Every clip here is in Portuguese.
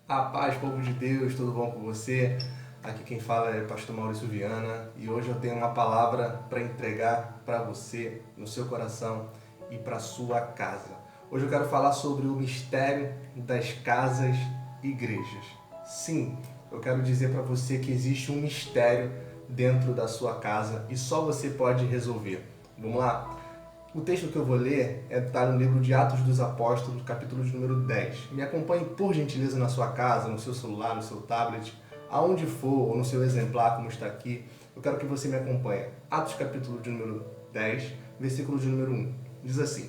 A paz, povo de Deus, tudo bom com você? Aqui quem fala é o pastor Maurício Viana e hoje eu tenho uma palavra para entregar para você, no seu coração e para sua casa. Hoje eu quero falar sobre o mistério das casas igrejas. Sim, eu quero dizer para você que existe um mistério dentro da sua casa e só você pode resolver. Vamos lá? O texto que eu vou ler está no livro de Atos dos Apóstolos, capítulo de número 10. Me acompanhe, por gentileza, na sua casa, no seu celular, no seu tablet, aonde for, ou no seu exemplar, como está aqui. Eu quero que você me acompanhe. Atos, capítulo de número 10, versículo de número 1. Diz assim: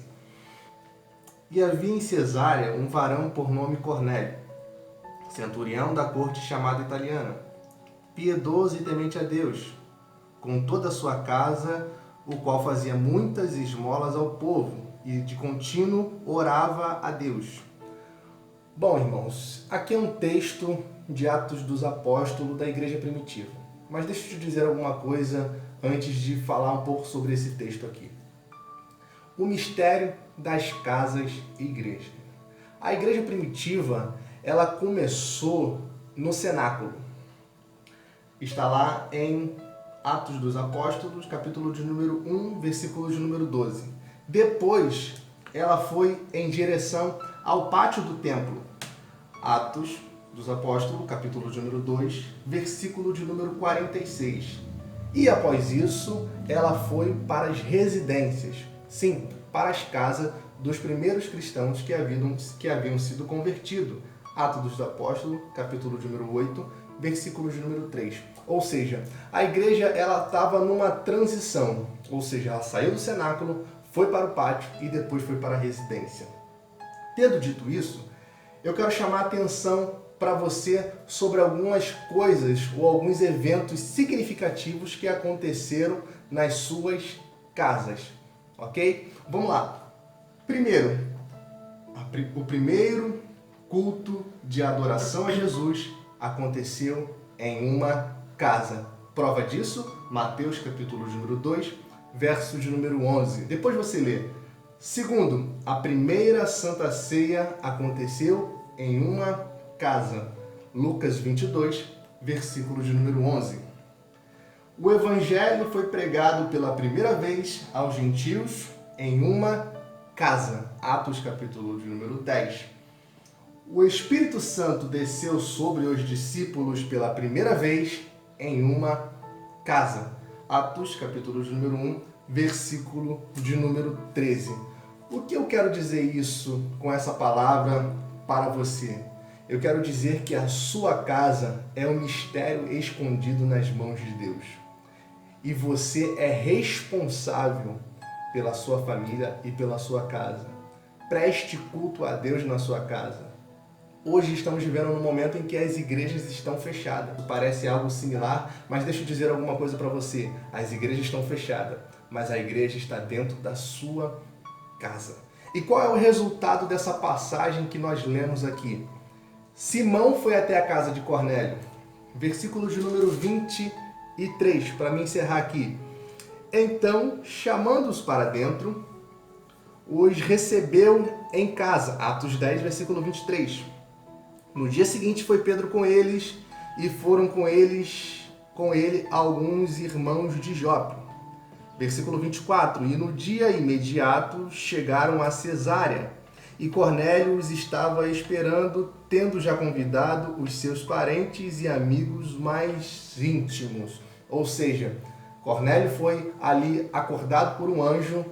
E havia em Cesárea um varão por nome Cornélio, centurião da corte chamada italiana, piedoso e temente a Deus, com toda a sua casa, o qual fazia muitas esmolas ao povo e de contínuo orava a Deus. Bom, irmãos, aqui é um texto de Atos dos Apóstolos da igreja primitiva. Mas deixa eu te dizer alguma coisa antes de falar um pouco sobre esse texto aqui. O mistério das casas igreja. A igreja primitiva, ela começou no cenáculo. Está lá em Atos dos Apóstolos, capítulo de número 1, versículo de número 12. Depois, ela foi em direção ao pátio do templo. Atos dos Apóstolos, capítulo de número 2, versículo de número 46. E após isso, ela foi para as residências. Sim, para as casas dos primeiros cristãos que haviam sido convertidos. Atos dos Apóstolos, capítulo de número 8, versículo de número 3. Ou seja, a igreja ela estava numa transição, ou seja, ela saiu do cenáculo, foi para o pátio e depois foi para a residência. Tendo dito isso, eu quero chamar a atenção para você sobre algumas coisas ou alguns eventos significativos que aconteceram nas suas casas, ok? Vamos lá. Primeiro, o primeiro culto de adoração a Jesus aconteceu em uma casa. Prova disso, Mateus capítulo de número 2, verso de número 11. Depois você lê. Segundo, a primeira Santa Ceia aconteceu em uma casa. Lucas 22, versículo de número 11. O Evangelho foi pregado pela primeira vez aos gentios em uma casa. Atos capítulo de número 10. O Espírito Santo desceu sobre os discípulos pela primeira vez em uma casa. Atos, capítulo de número 1, versículo de número 13. O que eu quero dizer isso com essa palavra para você? Eu quero dizer que a sua casa é um mistério escondido nas mãos de Deus. E você é responsável pela sua família e pela sua casa. Preste culto a Deus na sua casa. Hoje estamos vivendo num momento em que as igrejas estão fechadas. Parece algo similar, mas deixa eu dizer alguma coisa para você. As igrejas estão fechadas, mas a igreja está dentro da sua casa. E qual é o resultado dessa passagem que nós lemos aqui? Simão foi até a casa de Cornélio. Versículo de número 23, para me encerrar aqui. Então, chamando-os para dentro, os recebeu em casa. Atos 10, versículo 23. No dia seguinte foi Pedro com eles e foram com ele alguns irmãos de Jope. Versículo 24. E no dia imediato chegaram a Cesárea e Cornélio os estava esperando, tendo já convidado os seus parentes e amigos mais íntimos. Ou seja, Cornélio foi ali acordado por um anjo,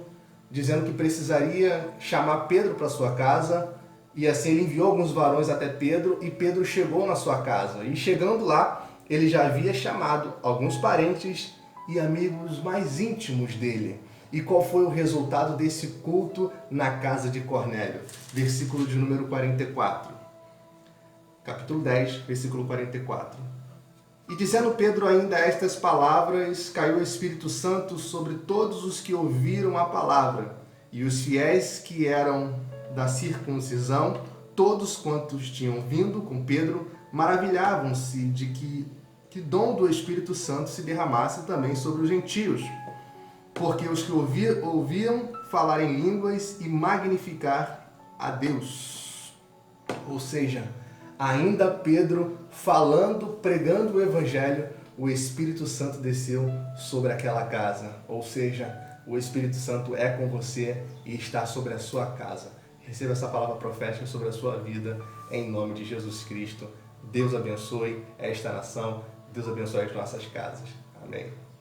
dizendo que precisaria chamar Pedro para sua casa. E assim ele enviou alguns varões até Pedro e Pedro chegou na sua casa. E chegando lá, ele já havia chamado alguns parentes e amigos mais íntimos dele. E qual foi o resultado desse culto na casa de Cornélio? Versículo de número 44. Capítulo 10, versículo 44. E dizendo Pedro ainda estas palavras, caiu o Espírito Santo sobre todos os que ouviram a palavra. E os fiéis que eram da circuncisão, todos quantos tinham vindo com Pedro, maravilhavam-se de que dom do Espírito Santo se derramasse também sobre os gentios, porque os que ouviam falar em línguas e magnificar a Deus. Ou seja, ainda Pedro falando, pregando o Evangelho, o Espírito Santo desceu sobre aquela casa. Ou seja, o Espírito Santo é com você e está sobre a sua casa. Receba essa palavra profética sobre a sua vida, em nome de Jesus Cristo. Deus abençoe esta nação, Deus abençoe as nossas casas. Amém.